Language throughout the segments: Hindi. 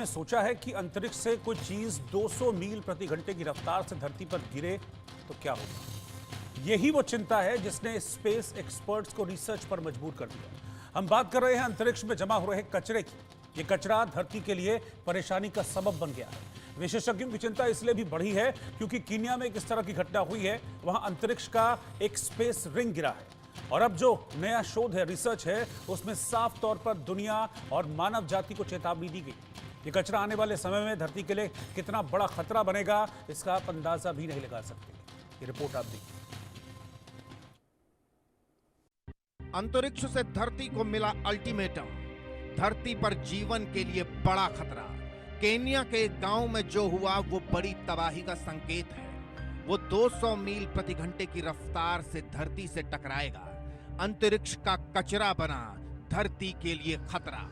ने सोचा है कि अंतरिक्ष से कोई चीज 200 मील प्रति घंटे की रफ्तार से धरती पर गिरे तो क्या होगा। यही वो चिंता है जिसने स्पेस एक्सपर्ट्स को रिसर्च पर मजबूर कर दिया। हम बात कर रहे हैं अंतरिक्ष में जमा हो रहे कचरे की। ये कचरा धरती के लिए परेशानी का सबब बन गया है। विशेषज्ञों की चिंता इसलिए भी बढ़ी है क्योंकि कीनिया में किस तरह की घटना हुई है। वहां अंतरिक्ष का एक स्पेस रिंग गिरा है और अब जो नया शोध है, रिसर्च है, उसमें साफ तौर पर दुनिया और मानव जाति को चेतावनी दी गई। ये कचरा आने वाले समय में धरती के लिए कितना बड़ा खतरा बनेगा, इसका आप अंदाजा भी नहीं लगा सकते। ये रिपोर्ट आप देखिए। अंतरिक्ष से धरती को मिला अल्टीमेटम। धरती पर जीवन के लिए बड़ा खतरा। केन्या के एक गांव में जो हुआ वो बड़ी तबाही का संकेत है। वो 200 मील प्रति घंटे की रफ्तार से धरती से टकराएगा। अंतरिक्ष का कचरा बना धरती के लिए खतरा।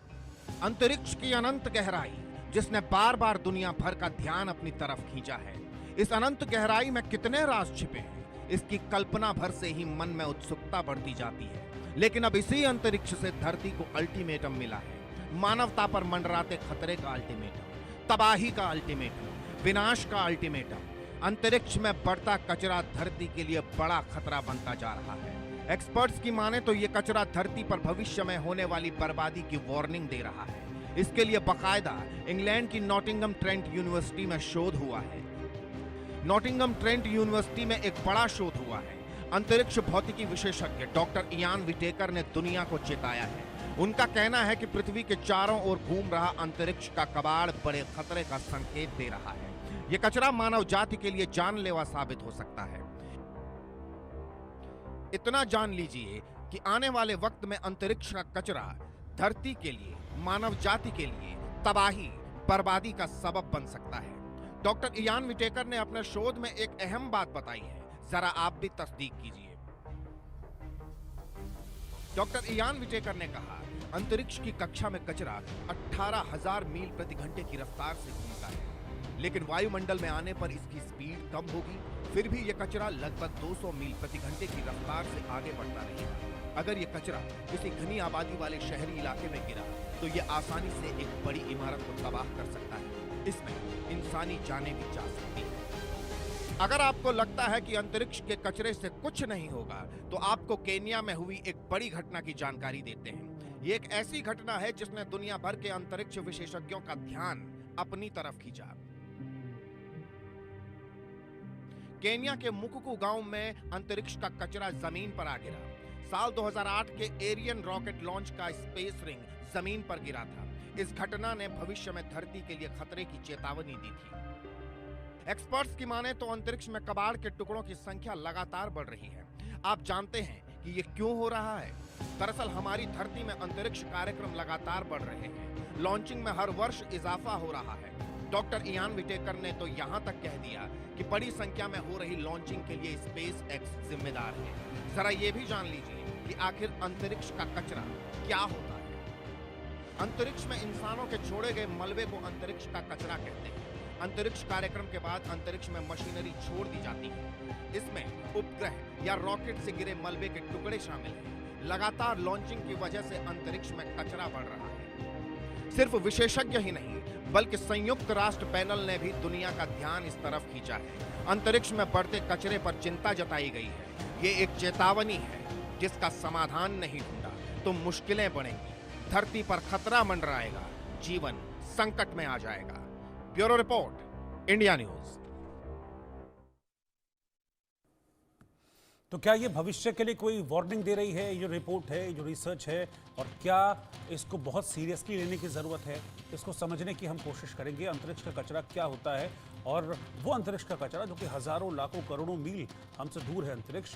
अंतरिक्ष की अनंत गहराई जिसने बार बार दुनिया भर का ध्यान अपनी तरफ खींचा है। इस अनंत गहराई में कितने राज छिपे हैं, इसकी कल्पना भर से ही मन में उत्सुकता बढ़ती जाती है। लेकिन अब इसी अंतरिक्ष से धरती को अल्टीमेटम मिला है। मानवता पर मंडराते खतरे का अल्टीमेटम, तबाही का अल्टीमेटम, विनाश का अल्टीमेटम। अंतरिक्ष में बढ़ता कचरा धरती के लिए बड़ा खतरा बनता जा रहा है। एक्सपर्ट्स की माने तो यह कचरा धरती पर भविष्य में होने वाली बर्बादी की वार्निंग दे रहा है। इसके लिए बाकायदा इंग्लैंड की नॉटिंघम ट्रेंट यूनिवर्सिटी में शोध हुआ है। नॉटिंघम ट्रेंट यूनिवर्सिटी में एक बड़ा शोध हुआ है। अंतरिक्ष भौतिकी विशेषज्ञ डॉक्टर इयान विटेकर ने दुनिया को चेताया है। उनका कहना है कि पृथ्वी के चारों ओर घूम रहा अंतरिक्ष का कबाड़ बड़े खतरे का संकेत दे रहा है। यह कचरा मानव जाति के लिए जानलेवा साबित हो सकता है। इतना जान लीजिए कि आने वाले वक्त में अंतरिक्ष का कचरा धरती के लिए, मानव जाति के लिए तबाही, बर्बादी का सबब बन सकता है। डॉक्टर इयान विटेकर ने अपने शोध में एक अहम बात बताई है, जरा आप भी तस्दीक कीजिए। डॉक्टर इयान विटेकर ने कहा, अंतरिक्ष की कक्षा में कचरा 18,000 मील प्रति घंटे की रफ्तार से घूमता है, लेकिन वायुमंडल में आने पर इसकी स्पीड कम होगी। फिर भी यह कचरा लगभग 200 मील प्रति घंटे की रफ्तार से आगे बढ़ता रहेगा। अगर यह कचरा किसी घनी आबादी वाले शहरी इलाके में गिरा तो यह आसानी से एक बड़ी इमारत को तबाह कर सकता है। इसमें इंसानी जानें भी जा सकती हैं। अगर आपको लगता है कि अंतरिक्ष के कचरे से कुछ नहीं होगा, तो आपको केन्या में हुई एक बड़ी घटना की जानकारी देते हैं। ये एक ऐसी घटना है जिसने दुनिया भर के अंतरिक्ष विशेषज्ञों का ध्यान अपनी तरफ खींचा। केन्या के मुकुकू गांव में अंतरिक्ष का कचरा जमीन पर आ गिरा। साल 2008 के एरियन रॉकेट लॉन्च का स्पेस रिंग जमीन पर गिरा था। इस घटना ने भविष्य में धरती के लिए खतरे की चेतावनी दी थी। एक्सपर्ट्स की माने तो अंतरिक्ष में कबाड़ के टुकड़ों की संख्या लगातार बढ़ रही है। आप जानते हैं कि ये क्यों हो रहा है? दरअसल हमारी धरती में अंतरिक्ष कार्यक्रम लगातार बढ़ रहे हैं। लॉन्चिंग में हर वर्ष इजाफा हो रहा है। डॉक्टर इयान विटेकर ने तो यहां तक कह दिया कि बड़ी संख्या में हो रही लॉन्चिंग के लिए स्पेस एक्स जिम्मेदार है। जरा ये भी जान लीजिए कि आखिर अंतरिक्ष का कचरा क्या होता है। अंतरिक्ष में इंसानों के छोड़े गए मलबे को अंतरिक्ष का कचरा कहते हैं। अंतरिक्ष कार्यक्रम के बाद अंतरिक्ष में मशीनरी छोड़ दी जाती है। इसमें उपग्रह या रॉकेट से गिरे मलबे के टुकड़े शामिल हैं। लगातार लॉन्चिंग की वजह से अंतरिक्ष में कचरा बढ़ रहा है। सिर्फ विशेषज्ञ ही नहीं बल्कि संयुक्त राष्ट्र पैनल ने भी दुनिया का ध्यान इस तरफ खींचा है। अंतरिक्ष में बढ़ते कचरे पर चिंता जताई गई है। ये एक चेतावनी है, जिसका समाधान नहीं ढूंढा तो मुश्किलें बढ़ेंगी, धरती पर खतरा मंडराएगा, जीवन संकट में आ जाएगा। Bureau report, India news. तो क्या ये भविष्य के लिए कोई वार्निंग दे रही है, ये रिपोर्ट है, जो रिसर्च है, और क्या इसको बहुत सीरियसली लेने की ज़रूरत है? इसको समझने की हम कोशिश करेंगे। अंतरिक्ष का कचरा क्या होता है और वो अंतरिक्ष का कचरा जो कि हज़ारों, लाखों, करोड़ों मील हमसे दूर है अंतरिक्ष,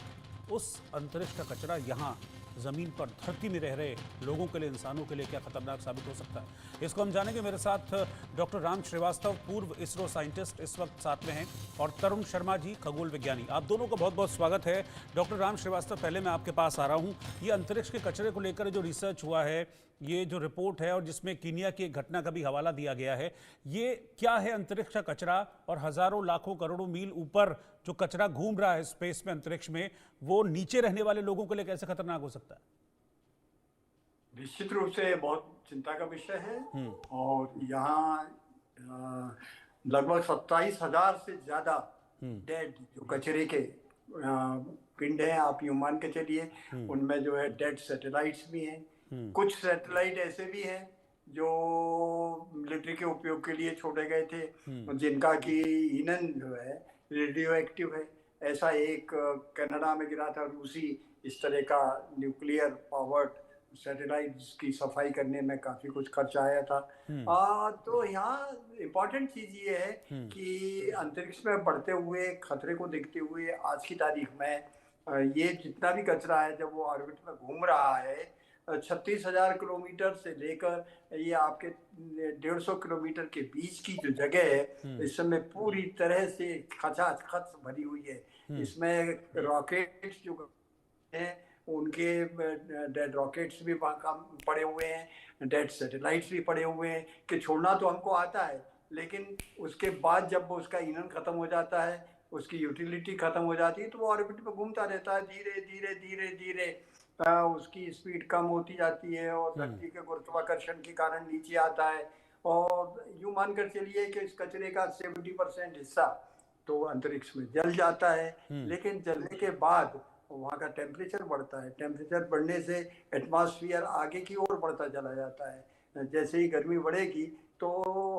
उस अंतरिक्ष का कचरा यहाँ ज़मीन पर, धरती में रह रहे लोगों के लिए, इंसानों के लिए क्या खतरनाक साबित हो सकता है, इसको हम जानेंगे। मेरे साथ डॉक्टर राम श्रीवास्तव, पूर्व इसरो साइंटिस्ट, इस वक्त साथ में हैं, और तरुण शर्मा जी, खगोल विज्ञानी। आप दोनों का बहुत बहुत स्वागत है। डॉक्टर राम श्रीवास्तव, पहले मैं आपके पास आ रहा हूँ। ये अंतरिक्ष के कचरे को लेकर जो रिसर्च हुआ है, ये जो रिपोर्ट है और जिसमें कीनिया की एक घटना का भी हवाला दिया गया है, ये क्या है अंतरिक्ष का कचरा, और हज़ारों, लाखों, करोड़ों मील ऊपर जो कचरा घूम रहा है स्पेस में, अंतरिक्ष में, वो नीचे रहने वाले लोगों के लिए कैसे खतरनाक हो सकता है? निश्चित रूप से बहुत चिंता का विषय है। और यहाँ लगभग 27,000 से ज्यादा डेड जो कचरे के पिंड हैं, आप यूं मान के चलिए। उनमें जो है डेड सैटेलाइट्स भी हैं। कुछ सैटेलाइट ऐसे भी हैं जो मिलिट्री के उपयोग के लिए छोड़े गए थे, जिनका की ईंधन जो है रेडियो एक्टिव है। ऐसा एक कनाडा में गिरा था, रूसी इस तरह का न्यूक्लियर पावर्ड सैटेलाइट की सफाई करने में काफी कुछ खर्च आया था। तो यहाँ इम्पोर्टेंट चीज ये है कि अंतरिक्ष में बढ़ते हुए खतरे को देखते हुए आज की तारीख में ये जितना भी कचरा है, जब वो ऑर्बिट में घूम रहा है, 36,000 किलोमीटर से लेकर ये आपके 150 किलोमीटर के बीच की जो जगह है, इस समय पूरी तरह से खचाखच भरी हुई है। इसमें रॉकेट्स जो हैं, उनके डेड रॉकेट्स भी पड़े हुए हैं, डेड सैटेलाइट्स भी पड़े हुए हैं कि छोड़ना तो हमको आता है, लेकिन उसके बाद जब वो उसका ईंधन खत्म हो जाता है, उसकी यूटिलिटी खत्म हो जाती है, तो वो ऑर्बिट में घूमता रहता है। धीरे धीरे धीरे धीरे उसकी स्पीड कम होती जाती है और धरती के गुरुत्वाकर्षण के कारण नीचे आता है। और यूं मानकर चलिए कि इस कचरे का 70% हिस्सा तो अंतरिक्ष में जल जाता है, लेकिन जलने के बाद वहाँ का टेम्परेचर बढ़ता है। टेम्परेचर बढ़ने से एटमॉस्फेयर आगे की ओर बढ़ता चला जाता है। जैसे ही गर्मी बढ़ेगी तो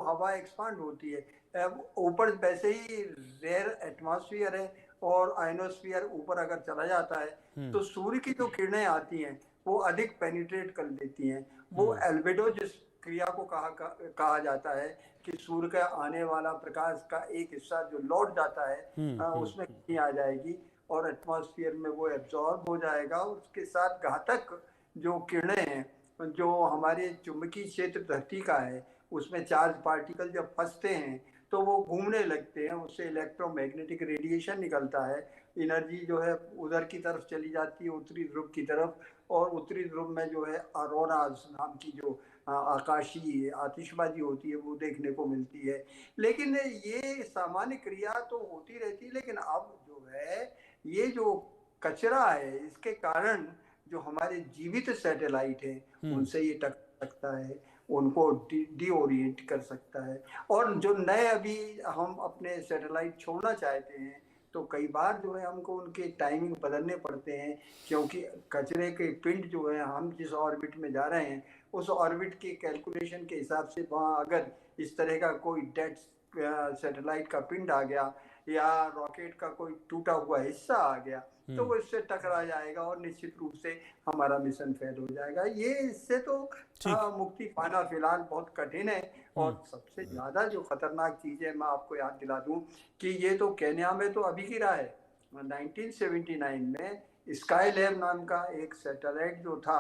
हवा एक्सपांड होती है। ऊपर वैसे ही रेयर एटमॉस्फेयर है और आयनोस्फीयर ऊपर अगर चला जाता है तो सूर्य की जो किरणें आती हैं वो अधिक पेनिट्रेट कर लेती हैं। वो एल्बेडो जिस क्रिया को कहा जाता है कि सूर्य का आने वाला प्रकाश का एक हिस्सा जो लौट जाता है उसमें कमी आ जाएगी और एटमॉस्फेयर में वो एब्जॉर्ब हो जाएगा। उसके साथ घातक जो किरणें हैं, जो हमारे चुंबकीय क्षेत्र धरती का है, उसमें चार्ज पार्टिकल जब फंसते हैं तो वो घूमने लगते हैं, उससे इलेक्ट्रोमैग्नेटिक रेडिएशन निकलता है। एनर्जी जो है उधर की तरफ चली जाती है, उत्तरी ध्रुव की तरफ, और उत्तरी ध्रुव में जो है ऑरोराज नाम की जो आकाशीय आतिशबाजी होती है वो देखने को मिलती है। लेकिन ये सामान्य क्रिया तो होती रहती है, लेकिन अब जो है ये जो कचरा है, इसके कारण जो हमारे जीवित सैटेलाइट हैं उनसे ये टकरा सकता है, उनको डीओरिएंट कर सकता है। और जो नए अभी हम अपने सैटेलाइट छोड़ना चाहते हैं तो कई बार जो है हमको उनके टाइमिंग बदलने पड़ते हैं, क्योंकि कचरे के पिंड जो है, हम जिस ऑर्बिट में जा रहे हैं उस ऑर्बिट के कैलकुलेशन के हिसाब से वहाँ अगर इस तरह का कोई डेड सैटेलाइट का पिंड आ गया या रॉकेट का कोई टूटा हुआ हिस्सा आ गया तो वो इससे टकरा जाएगा और निश्चित रूप से हमारा मिशन फेल हो जाएगा। ये इससे तो मुक्ति पाना फिलहाल बहुत कठिन है। और सबसे ज्यादा जो खतरनाक चीज है, मैं आपको याद दिला दूं कि ये तो केन्या में तो अभी गिरा है। 1979 में स्काईलैब नाम का एक सैटेलाइट जो था,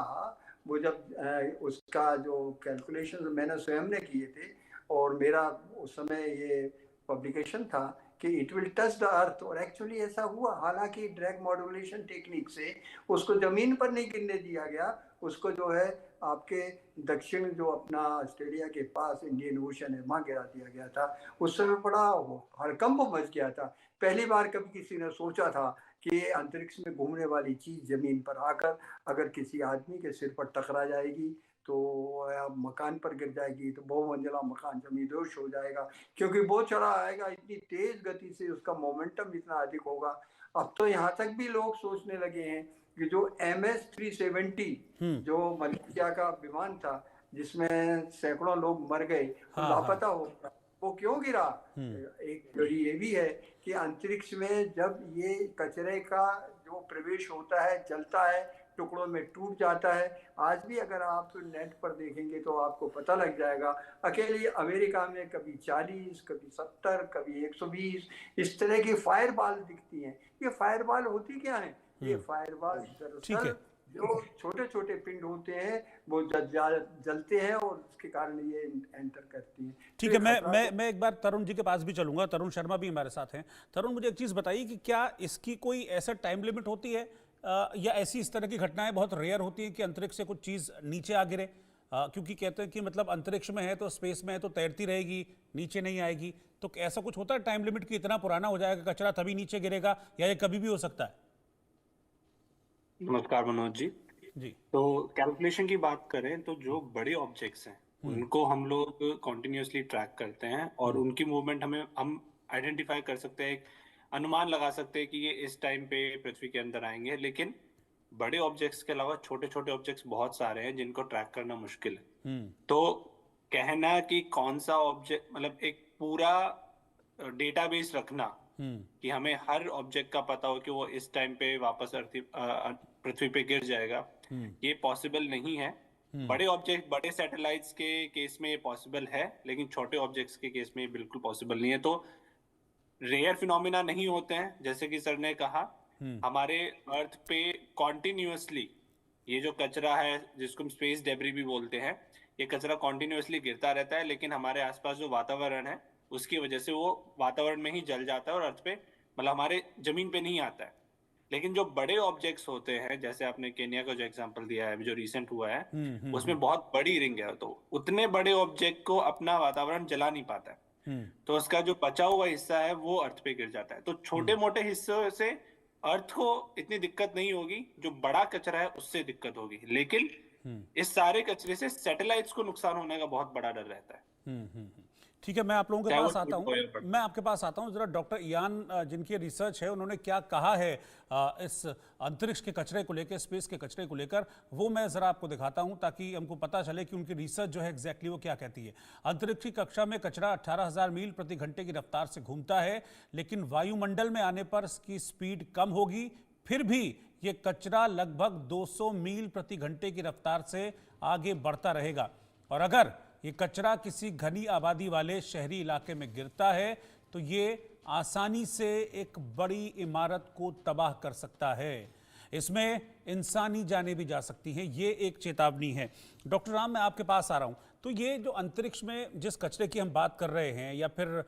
वो जब उसका जो कैलकुलेशन मैंने स्वयं ने किए थे और मेरा उस समय ये पब्लिकेशन था कि it will touch the earth, और एक्चुअली ऐसा हुआ। हालांकि ड्रैग मॉड्यूलेशन टेक्निक से उसको जमीन पर नहीं गिरने दिया गया, उसको जो है आपके दक्षिण जो अपना ऑस्ट्रेलिया के पास इंडियन ओशन है वहाँ गिरा दिया गया था। उस समय बड़ा हड़कंप मच गया था। पहली बार कभी किसी ने सोचा था कि अंतरिक्ष में घूमने वाली चीज जमीन पर आकर अगर किसी आदमी के सिर पर टकरा जाएगी तो मकान पर गिर जाएगी तो बहुमंजिला मकान जमींदोज हो जाएगा, क्योंकि वो चढ़ा आएगा इतनी तेज गति से, उसका मोमेंटम इतना अधिक होगा। अब तो यहाँ तक भी लोग सोचने लगे हैं कि जो MS-370 जो मलेशिया का विमान था जिसमें सैकड़ों लोग मर गए, लापता हो, वो क्यों गिरा? एक थ्योरी ये भी है कि अंतरिक्ष में जब ये कचरे का जो प्रवेश होता है, जलता है, टुकड़ों में टूट जाता है। आज भी अगर आप नेट पर देखेंगे तो आपको पता लग जाएगा, अकेले अमेरिका में कभी 40, कभी 70, कभी 120 इस तरह की फायरबॉल दिखती हैं। ये फायरबॉल होती क्या है? ये फायरबॉल दरअसल जो छोटे छोटे पिंड होते हैं वो जलते हैं और उसके कारण ये एंटर करती हैं। ठीक है, मैं एक बार तरुण जी के पास भी चलूंगा। तरुण शर्मा भी हमारे साथ हैं। तरुण, मुझे एक चीज बताइए कि क्या इसकी कोई ऐसा टाइम लिमिट होती है या ऐसी इस तरह की घटनाएं बहुत रेयर होती हैं कि अंतरिक्ष से कुछ चीज नीचे आ गिरे? क्योंकि कहते हैं कि मतलब अंतरिक्ष में है तो स्पेस में है तो तैरती रहेगी, नीचे नहीं आएगी, तो ऐसा कुछ होता है टाइम लिमिट कि इतना पुराना हो जाएगा कचरा तभी नीचे गिरेगा, या ये कभी भी हो सकता है? नमस्कार मनोज जी। जी, तो कैलकुलेशन की बात करें तो जो बड़े ऑब्जेक्ट्स हैं उनको हम लोग कॉन्टिन्यूसली ट्रैक करते हैं और उनकी मूवमेंट हम आइडेंटिफाई कर सकते हैं, एक अनुमान लगा सकते हैं कि ये इस टाइम पे पृथ्वी के अंदर आएंगे। लेकिन बड़े ऑब्जेक्ट्स के अलावा छोटे छोटे ऑब्जेक्ट्स बहुत सारे हैं जिनको ट्रैक करना मुश्किल है। तो कहना कि कौन सा ऑब्जेक्ट, मतलब एक पूरा डेटाबेस रखना कि हमें हर ऑब्जेक्ट का पता हो कि वो इस टाइम पे वापस पृथ्वी पे गिर जाएगा, ये पॉसिबल नहीं है। बड़े ऑब्जेक्ट, बड़े सैटेलाइट्स के केस में ये पॉसिबल है, लेकिन छोटे ऑब्जेक्ट्स के केस में ये बिल्कुल पॉसिबल नहीं है। तो रेयर फिनोमिना नहीं होते हैं, जैसे कि सर ने कहा। हमारे अर्थ पे कॉन्टिन्यूअसली ये जो कचरा है, जिसको हम स्पेस डेब्री भी बोलते हैं, ये कचरा कॉन्टिन्यूअसली गिरता रहता है, लेकिन हमारे आसपास जो वातावरण है उसकी वजह से वो वातावरण में ही जल जाता है और अर्थ पे, मतलब हमारे जमीन पे नहीं आता है। लेकिन जो बड़े ऑब्जेक्ट्स होते हैं, जैसे आपने केन्या का जो एग्जांपल दिया है, जो रिसेंट हुआ है, उसमें बहुत बड़ी रिंग है, तो उतने बड़े ऑब्जेक्ट को अपना वातावरण जला नहीं पाता है, तो उसका जो बचा हुआ हिस्सा है वो अर्थ पे गिर जाता है। तो छोटे मोटे हिस्सों से अर्थ को इतनी दिक्कत नहीं होगी, जो बड़ा कचरा है उससे दिक्कत होगी। लेकिन इस सारे कचरे से सैटेलाइट्स को नुकसान होने का बहुत बड़ा डर रहता है। ठीक है, मैं आप लोगों के चाहे वो पास आता छोटा हो या हूँ। बड़ा। मैं आपके पास आता हूँ जरा। डॉक्टर इयान, जिनकी रिसर्च है, उन्होंने क्या कहा है इस अंतरिक्ष के कचरे को लेकर, स्पेस के कचरे को लेकर, वो मैं जरा आपको दिखाता हूँ ताकि हमको पता चले कि उनकी रिसर्च जो है एग्जैक्टली वो क्या कहती है। अंतरिक्षी कक्षा में कचरा 18,000 मील प्रति घंटे की रफ्तार से घूमता है, लेकिन वायुमंडल में आने पर इसकी स्पीड कम होगी। फिर भी ये कचरा लगभग 200 मील प्रति घंटे की रफ्तार से आगे बढ़ता रहेगा। और अगर ये कचरा किसी घनी आबादी वाले शहरी इलाके में गिरता है तो ये आसानी से एक बड़ी इमारत को तबाह कर सकता है। इसमें इंसानी जानें भी जा सकती हैं। ये एक चेतावनी है। डॉक्टर राम, मैं आपके पास आ रहा हूँ। तो ये जो अंतरिक्ष में जिस कचरे की हम बात कर रहे हैं, या फिर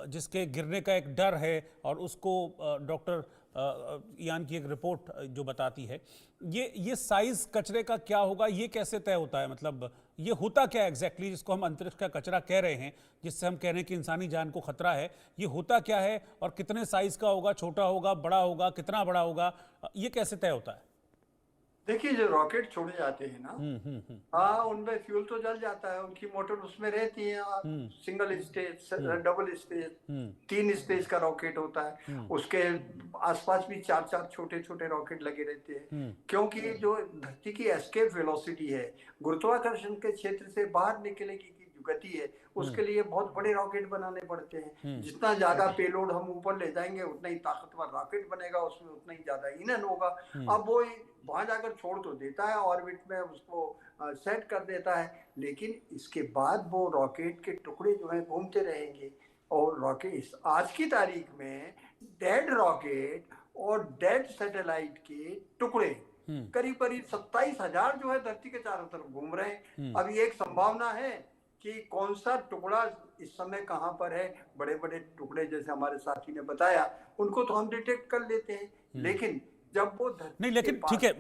जिसके गिरने का एक डर है, और उसको डॉक्टर यान की एक रिपोर्ट जो बताती है, ये साइज कचरे का क्या होगा, ये कैसे तय होता है? मतलब ये होता क्या एग्जैक्टली जिसको हम अंतरिक्ष का कचरा कह रहे हैं, जिससे हम कह रहे हैं कि इंसानी जान को खतरा है? ये होता क्या है और कितने साइज का होगा? छोटा होगा, बड़ा होगा, कितना बड़ा होगा? ये कैसे तय होता है? देखिए, जो रॉकेट छोड़े जाते हैं ना, हाँ, उनमें फ्यूल तो जल जाता है, उनकी मोटर उसमें रहती है। Single stage, double stage, 3 stage का रॉकेट होता है। उसके आसपास भी 4-4 छोटे छोटे रॉकेट लगे रहते हैं, क्योंकि जो धरती की एस्केप वेलोसिटी है, गुरुत्वाकर्षण के क्षेत्र से बाहर निकलने की जो गति है, उसके लिए बहुत बड़े रॉकेट बनाने पड़ते हैं। जितना ज्यादा पेलोड हम ऊपर ले जाएंगे, उतना ही ताकतवर रॉकेट बनेगा, उसमें उतना ही ज्यादा ईंधन होगा। अब वो वहां जाकर छोड़ तो देता है, ऑर्बिट में उसको सेट कर देता है, लेकिन इसके बाद वो रॉकेट के टुकड़े जो है घूमते रहेंगे। और रॉकेट आज की तारीख में डेड रॉकेट और डेड सैटेलाइट के टुकड़े करीब करीब 27,000 जो है धरती के चारों तरफ घूम रहे हैं। अभी एक संभावना है कि कौन सा टुकड़ा इस समय कहां पर है। बड़े बड़े टुकड़े, जैसे हमारे साथी ने बताया, उनको तो हम डिटेक्ट कर लेते हैं, लेकिन जब वो नहीं, लेकिन ठीक है,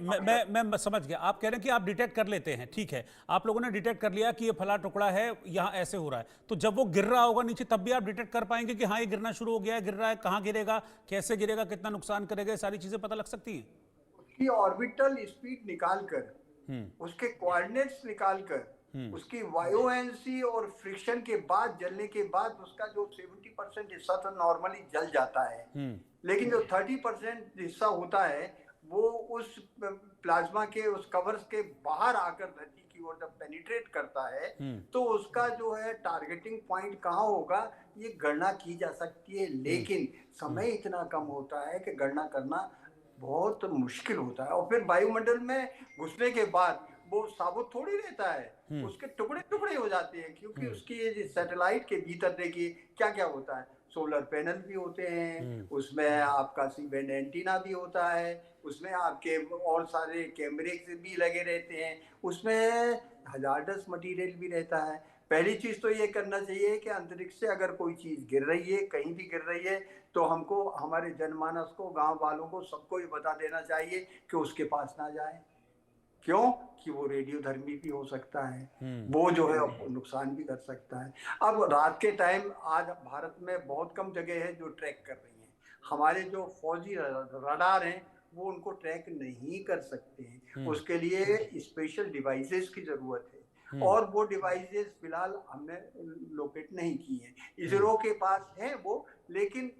मैं समझ गया। आप कह रहे हैं कि आप डिटेक्ट कर लेते हैं, ठीक है, आप लोगों ने डिटेक्ट कर लिया कि ये फला टुकड़ा है, यहाँ ऐसे हो रहा है, तो जब वो गिर रहा होगा नीचे, तब भी आप डिटेक्ट कर पाएंगे कि हाँ ये गिरना शुरू हो गया है, गिर रहा है, कहाँ गिरेगा, कैसे गिरेगा, कितना नुकसान करेगा, ये सारी चीजें पता लग सकती हैं? उसकी ऑर्बिटल स्पीड निकालकर, उसके कोऑर्डिनेट्स निकालकर, उसकी वायोएंसी और फ्रिक्शन के बाद, जलने के बाद उसका जो 70% हिस्सा तो नॉर्मली जल जाता है, लेकिन जो 30% हिस्सा होता है वो उस प्लाज्मा के, उस कवर्स के बाहर आकर धरती की ओर जब पेनिट्रेट करता है, तो उसका जो है टारगेटिंग पॉइंट कहाँ होगा, ये गणना की जा सकती है। लेकिन समय इतना कम होता है कि गणना करना बहुत मुश्किल होता है। और फिर वायुमंडल में घुसने के बाद वो साबुत थोड़ी रहता है, उसके टुकड़े टुकड़े हो जाते हैं, क्योंकि उसकी सैटेलाइट के भीतर देखिए क्या क्या होता है। सोलर पैनल भी होते हैं, उसमें आपका सी बैंड एंटीना भी होता है, उसमें आपके और सारे कैमरे भी लगे रहते हैं, उसमें हजार्डस मटेरियल भी रहता है। पहली चीज तो ये करना चाहिए कि अंतरिक्ष से अगर कोई चीज गिर रही है, कहीं भी गिर रही है, तो हमको, हमारे जनमानस को, गांव वालों को, सबको ये बता देना चाहिए कि उसके पास ना जाए। क्यों? कि वो रेडियोधर्मी भी हो सकता है, वो जो है आपको नुकसान भी कर सकता है। अब रात के टाइम आज भारत में बहुत कम जगह है जो ट्रैक कर रही हैं। हमारे जो फौजी रडार हैं वो उनको ट्रैक नहीं कर सकते हैं, उसके लिए स्पेशल डिवाइसेस की जरूरत है। और वो डिवाइसेस फिलहाल हमने लोकेट नहीं की हैं। इसरो के पास है वो, लेकिन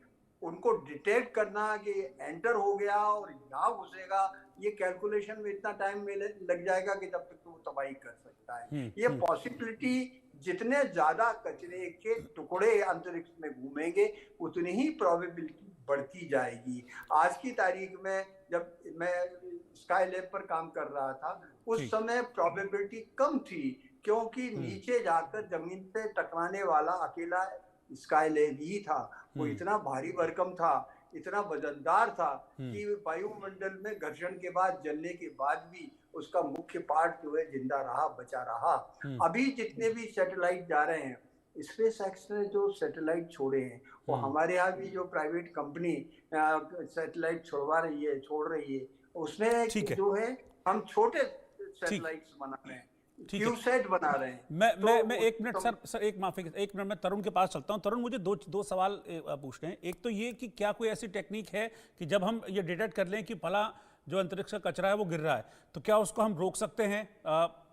उनको डिटेक्ट करना कि एंटर हो गया और यहाँ घुसेगा, ये कैलकुलेशन में इतना टाइम लग जाएगा कि जब तक तो वो तबाही कर सकता है। ये पॉसिबिलिटी, जितने ज्यादा कचरे के टुकड़े अंतरिक्ष में घूमेंगे उतनी ही प्रोबेबिलिटी बढ़ती जाएगी। आज की तारीख में जब मैं स्काई लैब पर काम कर रहा था, उस समय प्रोबेबिलिटी कम थी, क्योंकि नीचे जाकर जमीन पे टकराने वाला अकेला स्काई लैब ही था। वो इतना भारी भरकम था, इतना वजनदार था कि वायुमंडल में घर्षण के बाद, जलने के बाद भी उसका मुख्य पार्ट जो है जिंदा रहा, बचा रहा। अभी जितने भी सैटेलाइट जा रहे हैं, स्पेस एक्स ने जो सैटेलाइट छोड़े हैं, वो हमारे यहाँ भी जो प्राइवेट कंपनी सैटेलाइट छोड़ रही है, उसमें जो है हम छोटे सैटेलाइट्स बना रहे हैं, क्यूसेट बना रहे हैं। मैं एक मिनट सर एक मिनट में तरुण के पास चलता हूं। तरुण, मुझे दो सवाल पूछने हैं। एक तो ये कि क्या कोई ऐसी टेक्निक है कि जब हम ये डिटेक्ट कर लें कि फला जो अंतरिक्ष का कचरा है वो गिर रहा है, तो क्या उसको हम रोक सकते हैं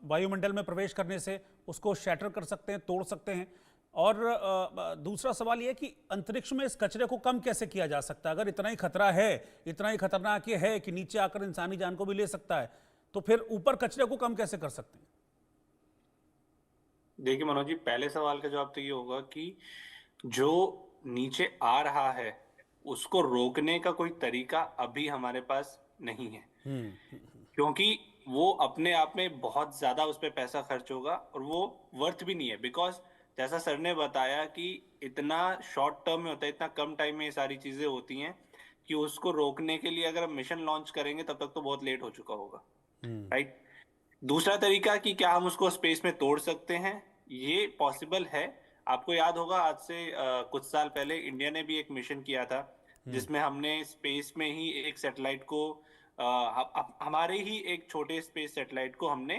वायुमंडल में प्रवेश करने से? उसको शैटर कर सकते हैं, तोड़ सकते हैं? और दूसरा सवाल ये कि अंतरिक्ष में इस कचरे को कम कैसे किया जा सकता है? अगर इतना ही खतरा है, इतना ही खतरनाक ये है कि नीचे आकर इंसानी जान को भी ले सकता है, तो फिर ऊपर कचरे को कम कैसे कर सकते हैं? देखिए मनोज जी, पहले सवाल का जवाब तो ये होगा कि जो नीचे आ रहा है उसको रोकने का कोई तरीका अभी हमारे पास नहीं है, क्योंकि वो अपने आप में बहुत ज्यादा उस पर पैसा खर्च होगा और वो वर्थ भी नहीं है। बिकॉज जैसा सर ने बताया कि इतना शॉर्ट टर्म में होता है, इतना कम टाइम में ये सारी चीजें होती हैं कि उसको रोकने के लिए अगर हम मिशन लॉन्च करेंगे तब तक तो बहुत लेट हो चुका होगा, राइट। दूसरा तरीका कि क्या हम उसको स्पेस में तोड़ सकते हैं, ये पॉसिबल है। आपको याद होगा आज से कुछ साल पहले इंडिया ने भी एक मिशन किया था जिसमें हमने स्पेस में ही एक सैटेलाइट को हमारे ही एक छोटे स्पेस सैटेलाइट को हमने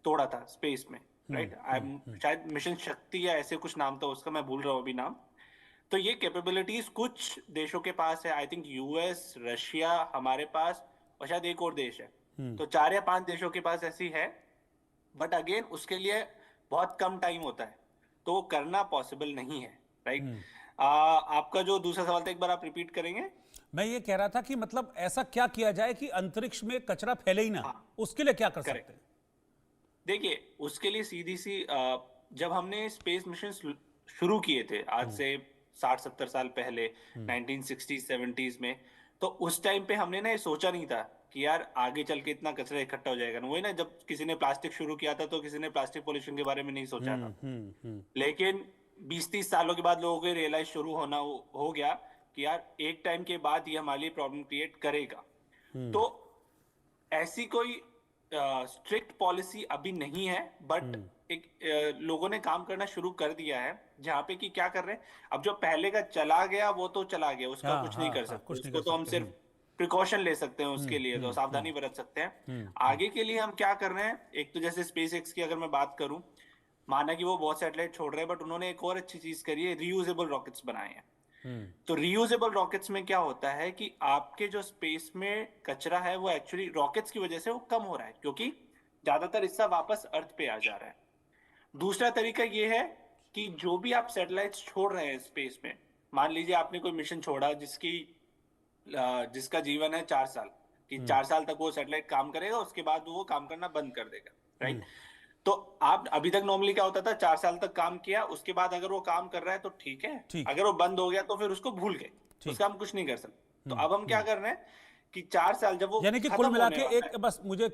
तोड़ा था स्पेस में, राइट। शायद मिशन शक्ति या ऐसे कुछ नाम था उसका, मैं भूल रहा हूँ अभी नाम। तो ये कैपेबिलिटीज कुछ देशों के पास है, आई थिंक यूएस, रशिया हमारे पास, और शायद एक और देश है। तो 4 या 5 देशों के पास ऐसी है, बट अगेन उसके लिए बहुत कम टाइम होता है, तो वो करना पॉसिबल नहीं है, राइट। आपका जो दूसरा सवाल था, एक बार आप रिपीट करेंगे? मैं ये कह रहा था कि मतलब ऐसा क्या किया जाए कि अंतरिक्ष में कचरा फैले ही ना, उसके लिए क्या कर सकते हैं? देखिए, उसके लिए सीधी सी जब हमने स्पेस मिशन शुरू किए थे आज से 60-70 साल पहले 1960s 70s में, तो उस टाइम पे हमने ना ये सोचा नहीं था कि यार आगे चल के इतना कचरा इकट्ठा हो जाएगा। वही ना, जब किसी ने प्लास्टिक शुरू किया था तो किसी ने प्लास्टिक पॉल्यूशन के बारे में नहीं सोचा था। लेकिन 20-30 सालों के बाद लोगों को रियलाइज शुरू होना हो गया कि यार एक टाइम के बाद ये हमारे लिए प्रॉब्लम क्रिएट करेगा। तो ऐसी कोई स्ट्रिक्ट पॉलिसी अभी नहीं है, बट एक लोगों ने काम करना शुरू कर दिया है जहाँ पे कि क्या कर रहे हैं, अब जो पहले का चला गया वो तो चला गया, उसका कुछ नहीं कर सकते, उसको तो हम सिर्फ प्रिकॉशन ले सकते हैं, उसके लिए तो सावधानी बरत सकते हैं। आगे के लिए हम क्या कर रहे हैं, एक तो जैसे स्पेस एक्स की अगर मैं बात करूं, माना कि वो बहुत सैटेलाइट छोड़ रहे हैं, बट उन्होंने एक और अच्छी चीज करी है, रीयूजेबल रॉकेट्स बनाए हैं। तो रीयूजेबल रॉकेट्स में क्या होता है कि आपके जो स्पेस में कचरा है वो एक्चुअली रॉकेट्स की वजह से वो कम हो रहा है, क्योंकि ज्यादातर हिस्सा वापस अर्थ पे आ जा रहा है। दूसरा तरीका ये है कि जो भी आप सैटेलाइट्स छोड़ रहे हैं स्पेस में, मान लीजिए आपने कोई मिशन छोड़ा जिसका जीवन है 4 साल, कि 4 साल तक वो सैटेलाइट काम करेगा, उसके बाद वो काम करना बंद कर देगा, राइट। तो आप अभी तक नॉर्मली क्या होता था, 4 साल तक काम किया, उसके बाद अगर वो काम कर रहा है तो ठीक है, अगर वो बंद हो गया तो फिर उसको भूल गए, उसका हम कुछ नहीं कर सकते। तो अब हम क्या कर रहे हैं कि 4 साल जब वो यानी कि कुल मिला के एक, बस मुझे